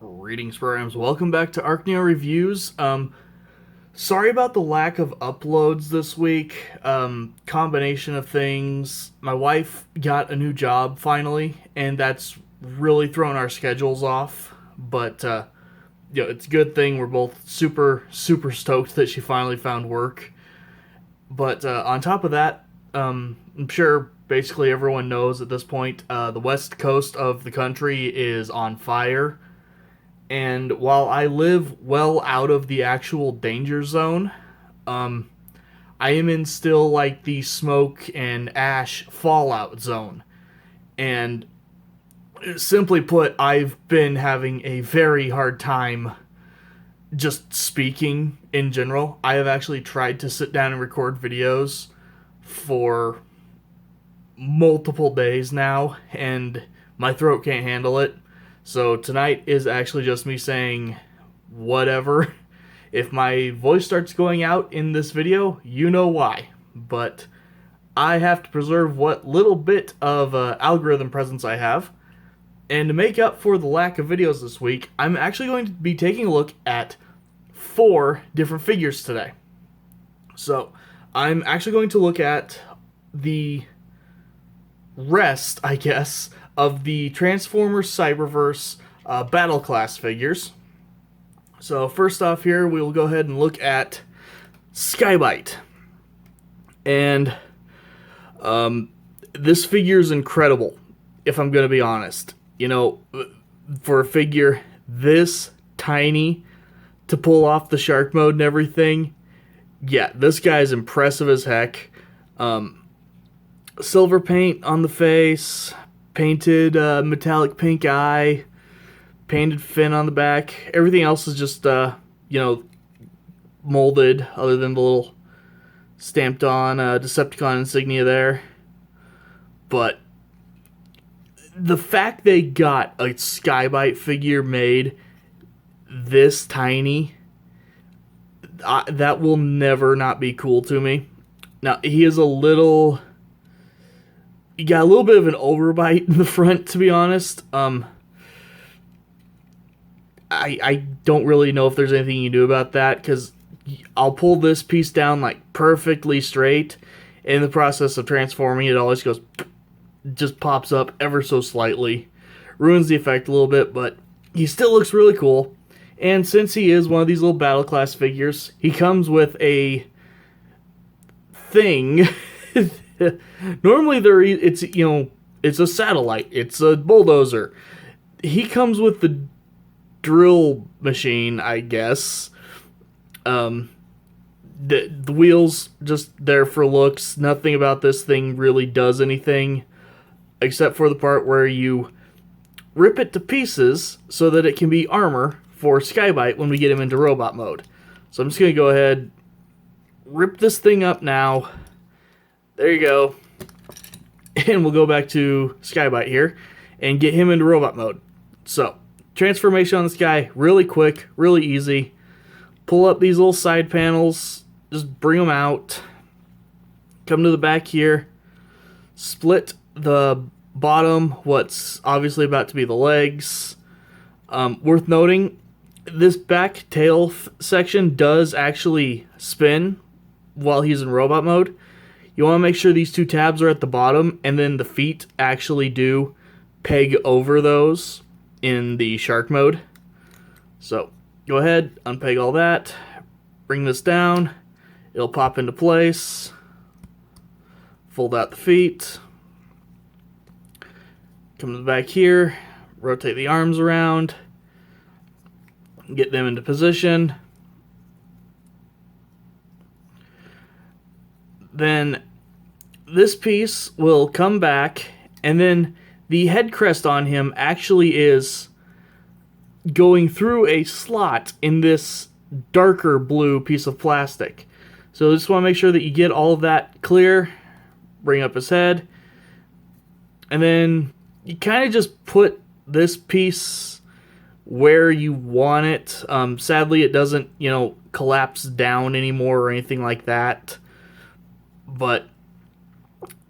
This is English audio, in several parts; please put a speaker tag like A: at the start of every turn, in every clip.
A: Greetings, programs. Welcome back to ArcNeo Reviews. Sorry about the lack of uploads this week. Combination of things. My wife got a new job finally, and that's really thrown our schedules off. But it's a good thing. We're both super stoked that she finally found work. But on top of that, I'm sure basically everyone knows at this point, the west coast of the country is on fire. And while I live well out of the actual danger zone, I am in still like the smoke and ash fallout zone. And simply put, I've been having a very hard time just speaking in general. I have actually tried to sit down and record videos for multiple days now, and my throat can't handle it. So tonight is actually just me saying whatever. If my voice starts going out in this video, you know why. But I have to preserve what little bit of algorithm presence I have. And to make up for the lack of videos this week, I'm actually going to be taking a look at 4 different figures today. So I'm actually going to look at the rest, I guess, of the Transformers Cyberverse Battle Class figures. So first off here, we will go ahead and look at Skybyte. And this figure is incredible, if I'm going to be honest. You know, for a figure this tiny to pull off the shark mode and everything, yeah, this guy's impressive as heck. Silver paint on the face, painted metallic pink eye, painted fin on the back. Everything else is just, molded, other than the little stamped on Decepticon insignia there. But the fact they got a Skybyte figure made this tiny, that will never not be cool to me. Now, he is he got a little bit of an overbite in the front, to be honest. I don't really know if there's anything you can do about that, because I'll pull this piece down like perfectly straight. In the process of transforming, it always just pops up ever so slightly. Ruins the effect a little bit, but he still looks really cool. And since he is one of these little battle class figures, he comes with a thing. Normally it's a satellite, it's a bulldozer. He comes with the drill machine, I guess. The wheels just there for looks. Nothing about this thing really does anything, except for the part where you rip it to pieces so that it can be armor for Skybyte when we get him into robot mode. So I'm just going to go ahead, rip this thing up now. There you go. And we'll go back to Skybyte here and get him into robot mode. So, transformation on this guy, really quick, really easy. Pull up these little side panels, just bring them out. Come to the back here. Split the bottom, what's obviously about to be the legs. Worth noting, this back tail section does actually spin while he's in robot mode. You want to make sure these 2 tabs are at the bottom, and then the feet actually do peg over those in the shark mode. So, go ahead, unpeg all that, bring this down, it'll pop into place, fold out the feet, come to the back here, rotate the arms around, get them into position. Then this piece will come back, and then the head crest on him actually is going through a slot in this darker blue piece of plastic. So just want to make sure that you get all of that clear. Bring up his head, and then you kind of just put this piece where you want it. Sadly, it doesn't, collapse down anymore or anything like that. But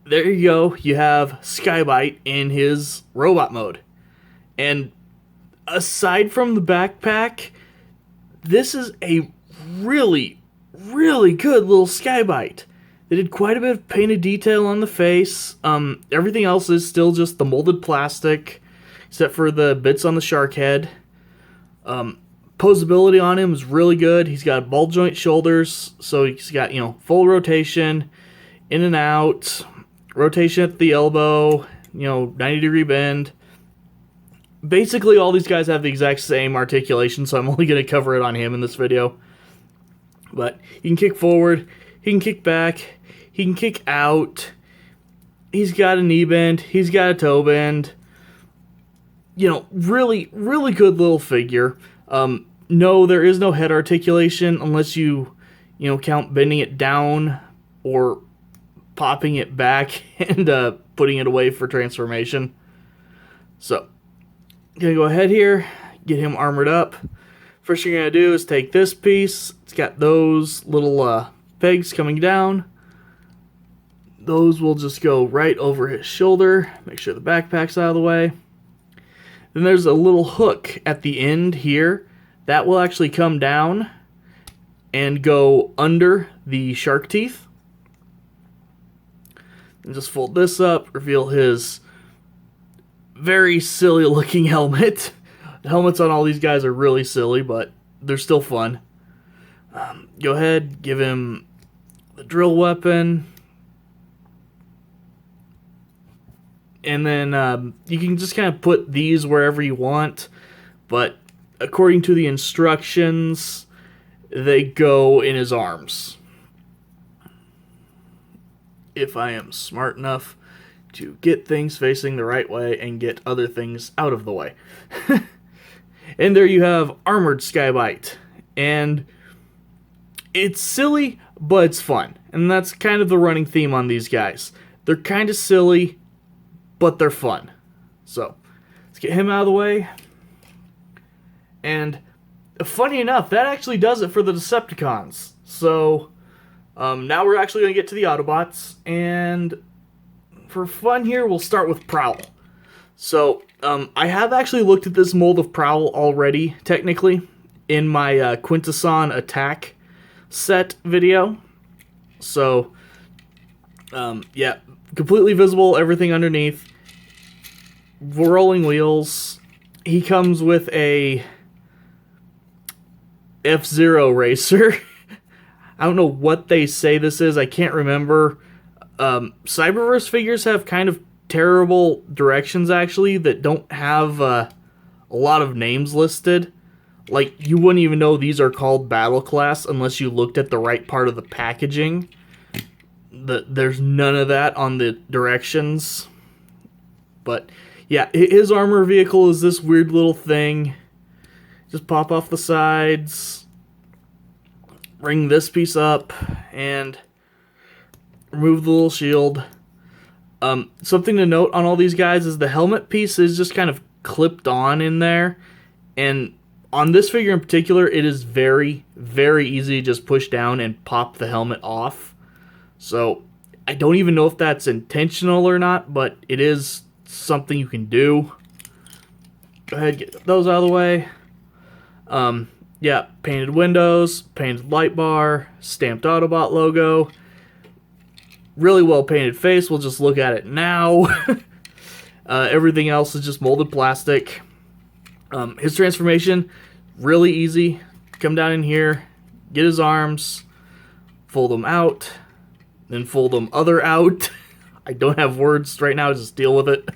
A: there you go. You have Skybyte in his robot mode. And aside from the backpack, this is a really, really good little Skybyte. They did quite a bit of painted detail on the face. Everything else is still just the molded plastic, except for the bits on the shark head. Posability on him is really good. He's got ball joint shoulders, so he's got, full rotation, in and out, rotation at the elbow, 90-degree bend. Basically, all these guys have the exact same articulation, so I'm only going to cover it on him in this video. But he can kick forward, he can kick back, he can kick out. He's got a knee bend, he's got a toe bend. Really, really good little figure. No, there is no head articulation unless you count bending it down or popping it back and putting it away for transformation. So, gonna go ahead here, get him armored up. First thing you're gonna do is take this piece. It's got those little pegs coming down. Those will just go right over his shoulder. Make sure the backpack's out of the way. Then there's a little hook at the end here. That will actually come down and go under the shark teeth. And just fold this up, reveal his very silly looking helmet. The helmets on all these guys are really silly, but they're still fun. Go ahead, give him the drill weapon. And then you can just kind of put these wherever you want, but according to the instructions, they go in his arms. If I am smart enough to get things facing the right way and get other things out of the way. And there you have Armored Skybyte. And it's silly, but it's fun. And that's kind of the running theme on these guys. They're kind of silly, but they're fun. So, let's get him out of the way. And funny enough, that actually does it for the Decepticons. So, now we're actually going to get to the Autobots. And for fun here, we'll start with Prowl. So, I have actually looked at this mold of Prowl already, technically, in my Quintesson Attack set video. So, yeah, completely visible, everything underneath. Rolling wheels. He comes with a F-Zero racer. I don't know what they say this is. I can't remember. Cyberverse figures have kind of terrible directions, actually, that don't have a lot of names listed. Like, you wouldn't even know these are called Battle Class unless you looked at the right part of the packaging. There's none of that on the directions. But, yeah, his armor vehicle is this weird little thing. Just pop off the sides, bring this piece up, and remove the little shield. Something to note on all these guys is the helmet piece is just kind of clipped on in there. And on this figure in particular, it is very, very easy to just push down and pop the helmet off. So, I don't even know if that's intentional or not, but it is something you can do. Go ahead, get those out of the way. Yeah, painted windows, painted light bar, stamped Autobot logo. Really well painted face, we'll just look at it now. Everything else is just molded plastic. His transformation, really easy. Come down in here, get his arms, fold them out, then fold them other out. I don't have words right now, just deal with it.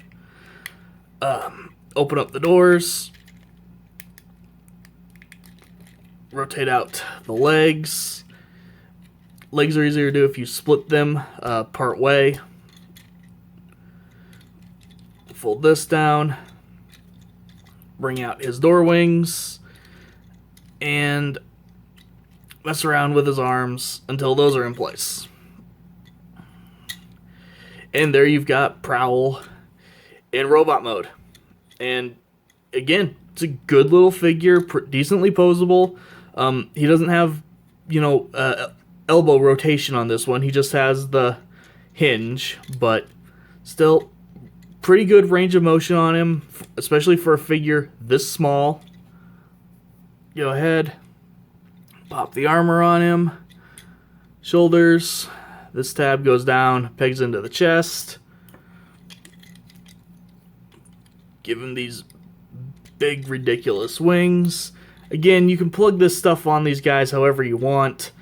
A: Open up the doors. Rotate out the legs. Legs are easier to do if you split them part way. Fold this down. Bring out his door wings. And mess around with his arms until those are in place. And there you've got Prowl in robot mode. And again, it's a good little figure, decently posable. He doesn't have, elbow rotation on this one. He just has the hinge, but still pretty good range of motion on him, especially for a figure this small. Go ahead, pop the armor on him, shoulders. This tab goes down, pegs into the chest. Give him these big, ridiculous wings. Again, you can plug this stuff on these guys however you want.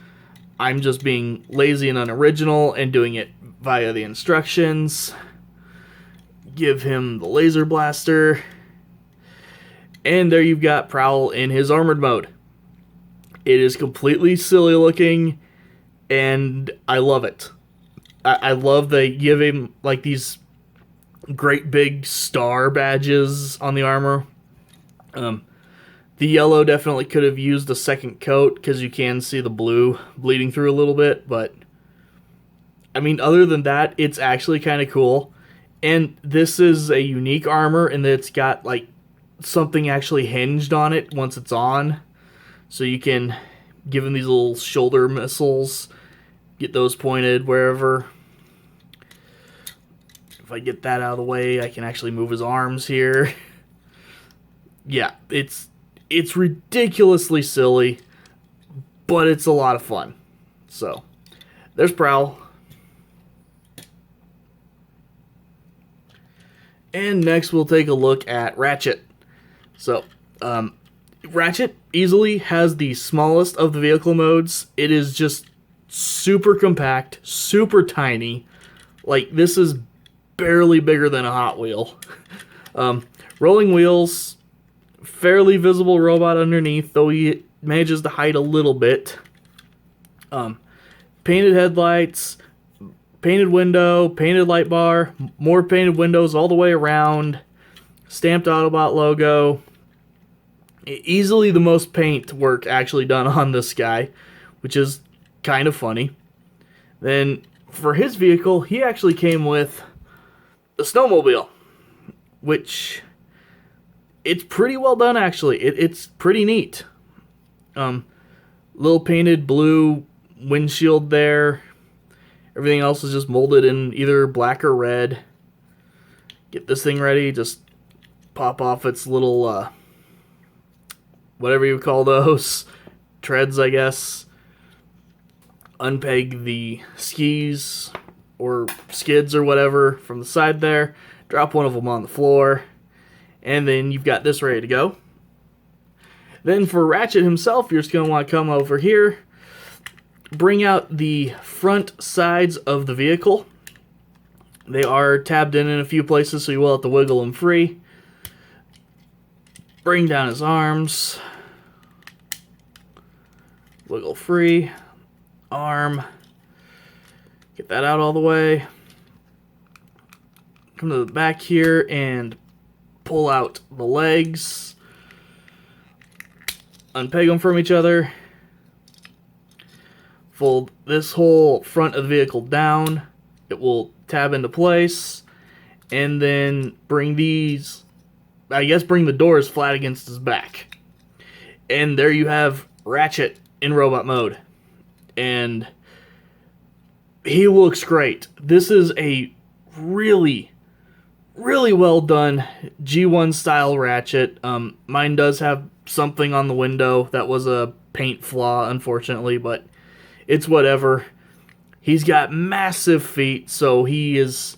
A: I'm just being lazy and unoriginal and doing it via the instructions. Give him the laser blaster. And there you've got Prowl in his armored mode. It is completely silly looking, and I love it. I love they give him like these great big star badges on the armor. The yellow definitely could have used a second coat because you can see the blue bleeding through a little bit, but I mean, other than that, it's actually kind of cool. And this is a unique armor in that it's got like something actually hinged on it once it's on, so you can give him these little shoulder missiles, get those pointed wherever. If I get that out of the way, I can actually move his arms here. Yeah, it's ridiculously silly, but it's a lot of fun. So, there's Prowl. And next we'll take a look at Ratchet. So, Ratchet easily has the smallest of the vehicle modes. It is just super compact, super tiny. Like, this is barely bigger than a Hot Wheel. Rolling wheels, fairly visible robot underneath, though he manages to hide a little bit. Painted headlights, painted window, painted light bar, more painted windows all the way around, stamped Autobot logo. Easily the most paint work actually done on this guy, which is kind of funny. Then for his vehicle, he actually came with the snowmobile, which it's pretty well done actually. It's pretty neat. Little painted blue windshield there. Everything else is just molded in either black or red. Get this thing ready, just pop off its little whatever you call those, treads I guess. Unpeg the skis or skids or whatever from the side there, drop one of them on the floor, and then you've got this ready to go. Then for Ratchet himself, you're just going to want to come over here, bring out the front sides of the vehicle. They are tabbed in a few places, so you will have to wiggle them free. Bring down his arms, wiggle free, arm, get that out all the way. Come to the back here and pull out the legs. Unpeg them from each other. Fold this whole front of the vehicle down. It will tab into place. And then bring these, I guess bring the doors flat against his back. And there you have Ratchet in robot mode. And he looks great. This is a really well done G1 style Ratchet. Mine does have something on the window that was a paint flaw, unfortunately, but it's whatever. He's got massive feet, so he is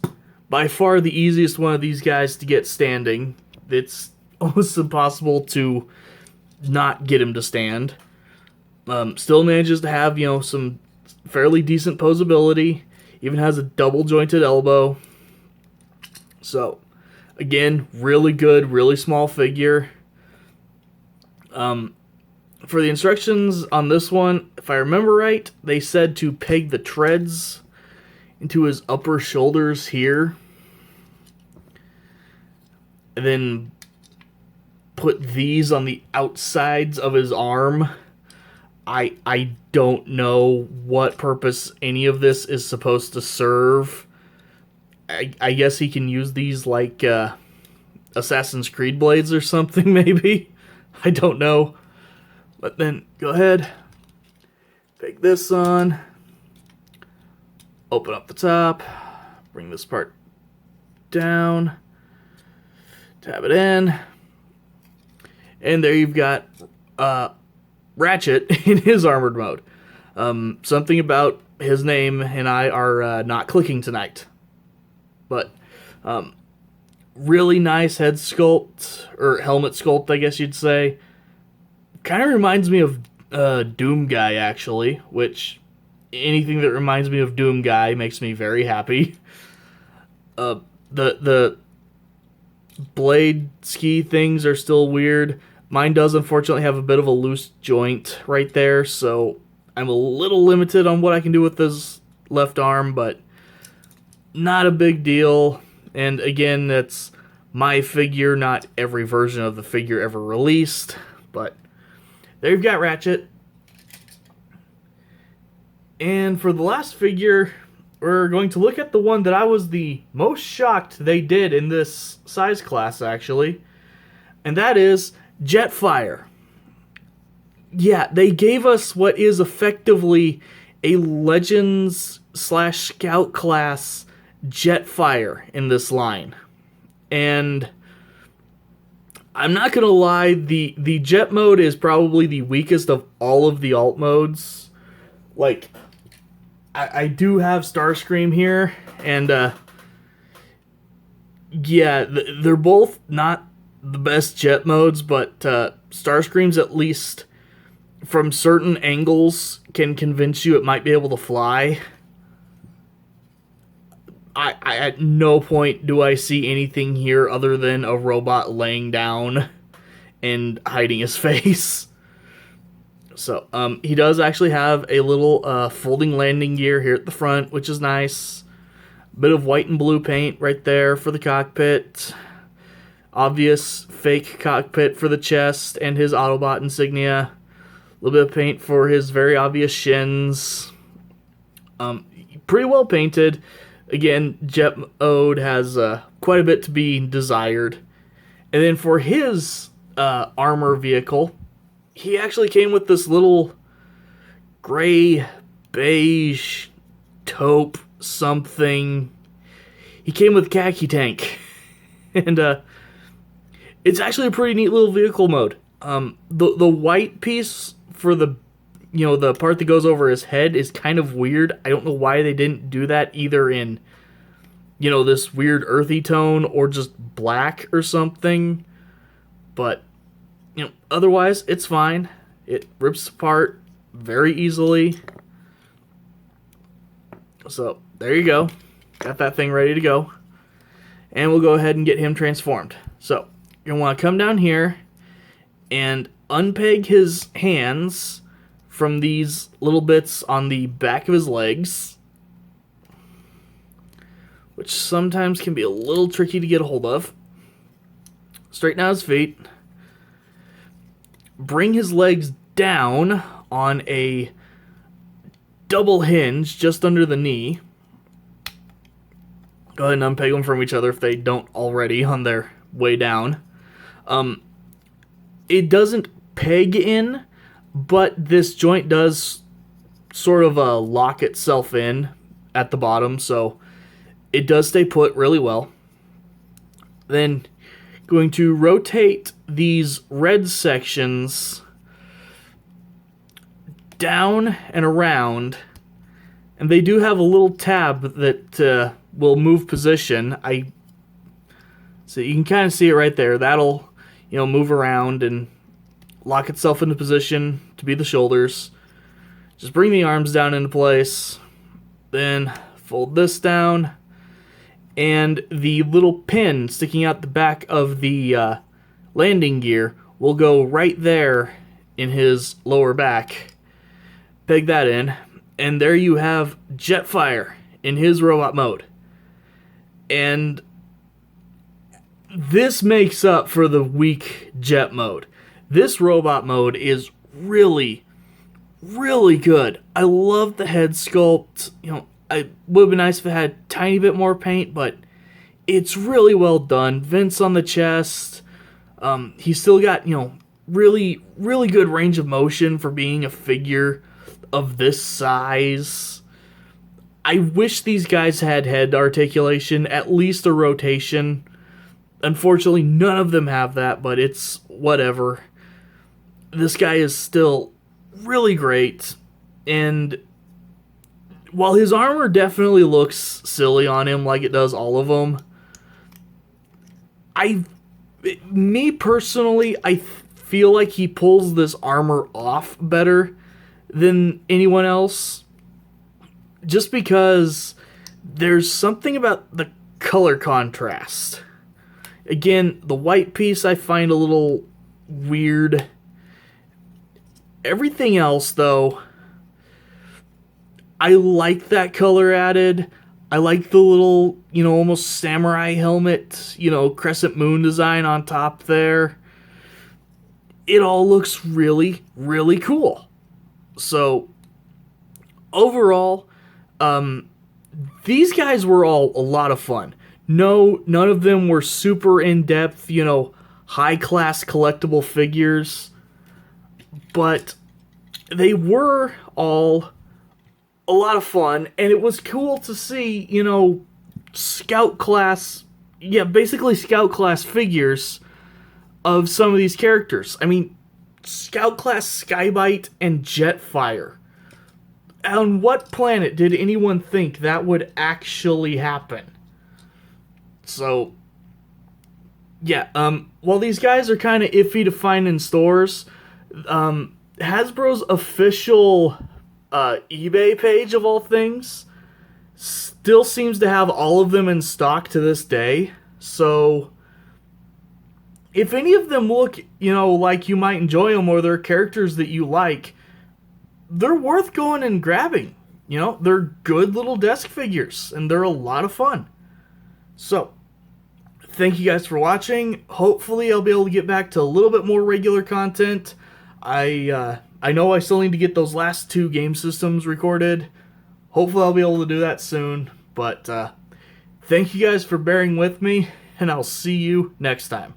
A: by far the easiest one of these guys to get standing. It's almost impossible to not get him to stand. Still manages to have, some fairly decent posability. Even has a double jointed elbow. So, again, really good, really small figure. For the instructions on this one, if I remember right, they said to peg the treads into his upper shoulders here. And then put these on the outsides of his arm. I don't know what purpose any of this is supposed to serve. I guess he can use these like Assassin's Creed blades or something, maybe. I don't know. But then go ahead, take this on, open up the top, bring this part down, Tab it in. And there you've got Ratchet in his armored mode. Something about his name and I are not clicking tonight. But really nice head sculpt, or helmet sculpt, I guess you'd say. Kind of reminds me of Doom Guy, actually, which anything that reminds me of Doom Guy makes me very happy. The blade ski things are still weird. Mine does unfortunately have a bit of a loose joint right there, so I'm a little limited on what I can do with this left arm, but not a big deal. And again, that's my figure, not every version of the figure ever released. But there you've got Ratchet. And for the last figure, we're going to look at the one that I was the most shocked they did in this size class, actually. And that is Jetfire. Yeah, they gave us what is effectively a Legends / Scout class Jetfire in this line. And I'm not gonna lie, the Jet mode is probably the weakest of all of the alt modes. Like, I do have Starscream here, and yeah, they're both not the best Jet modes, but Starscream's, at least from certain angles, can convince you it might be able to fly. I at no point do I see anything here other than a robot laying down and hiding his face. So, he does actually have a little folding landing gear here at the front, which is nice. Bit of white and blue paint right there for the cockpit. Obvious fake cockpit for the chest and his Autobot insignia. A little bit of paint for his very obvious shins. Pretty well painted. Again, Jet mode has quite a bit to be desired. And then for his armor vehicle, he actually came with this little gray, beige, taupe something. He came with khaki tank. And it's actually a pretty neat little vehicle mode. The white piece for the part that goes over his head is kind of weird. I don't know why they didn't do that either in, this weird earthy tone or just black or something. But, otherwise, it's fine. It rips apart very easily. So, there you go. Got that thing ready to go. And we'll go ahead and get him transformed. So, you're going to want to come down here and unpeg his hands from these little bits on the back of his legs, which sometimes can be a little tricky to get a hold of. Straighten out his feet. Bring his legs down on a double hinge just under the knee. Go ahead and unpeg them from each other if they don't already on their way down. It doesn't peg in, but this joint does sort of lock itself in at the bottom, so it does stay put really well. Then going to rotate these red sections down and around, and they do have a little tab that will move position. So you can kind of see it right there. That'll move around and lock itself into position to be the shoulders. Just bring the arms down into place. Then fold this down. And the little pin sticking out the back of the landing gear will go right there in his lower back. Peg that in. And there you have Jetfire in his robot mode. And this makes up for the weak Jet mode. This robot mode is really, really good. I love the head sculpt. It would have been nice if it had a tiny bit more paint, but it's really well done. Vents on the chest. He's still got, really, really good range of motion for being a figure of this size. I wish these guys had head articulation, at least a rotation. Unfortunately, none of them have that, but it's whatever. This guy is still really great, and while his armor definitely looks silly on him like it does all of them, I, me personally, I feel like he pulls this armor off better than anyone else, just because there's something about the color contrast. Again, the white piece I find a little weird. Everything else, though, I like that color added. I like the little, almost samurai helmet, crescent moon design on top there. It all looks really, really cool. So, overall, these guys were all a lot of fun. No, none of them were super in-depth, high-class collectible figures. But they were all a lot of fun, and it was cool to see, scout class, basically scout class figures of some of these characters. I mean, scout class Skybyte and Jetfire. On what planet did anyone think that would actually happen? So, while these guys are kind of iffy to find in stores, Hasbro's official eBay page, of all things, still seems to have all of them in stock to this day. So, if any of them look, like you might enjoy them, or they're characters that you like, they're worth going and grabbing. They're good little desk figures, and they're a lot of fun. So, thank you guys for watching. Hopefully I'll be able to get back to a little bit more regular content. I know I still need to get those last 2 game systems recorded. Hopefully I'll be able to do that soon. But thank you guys for bearing with me, and I'll see you next time.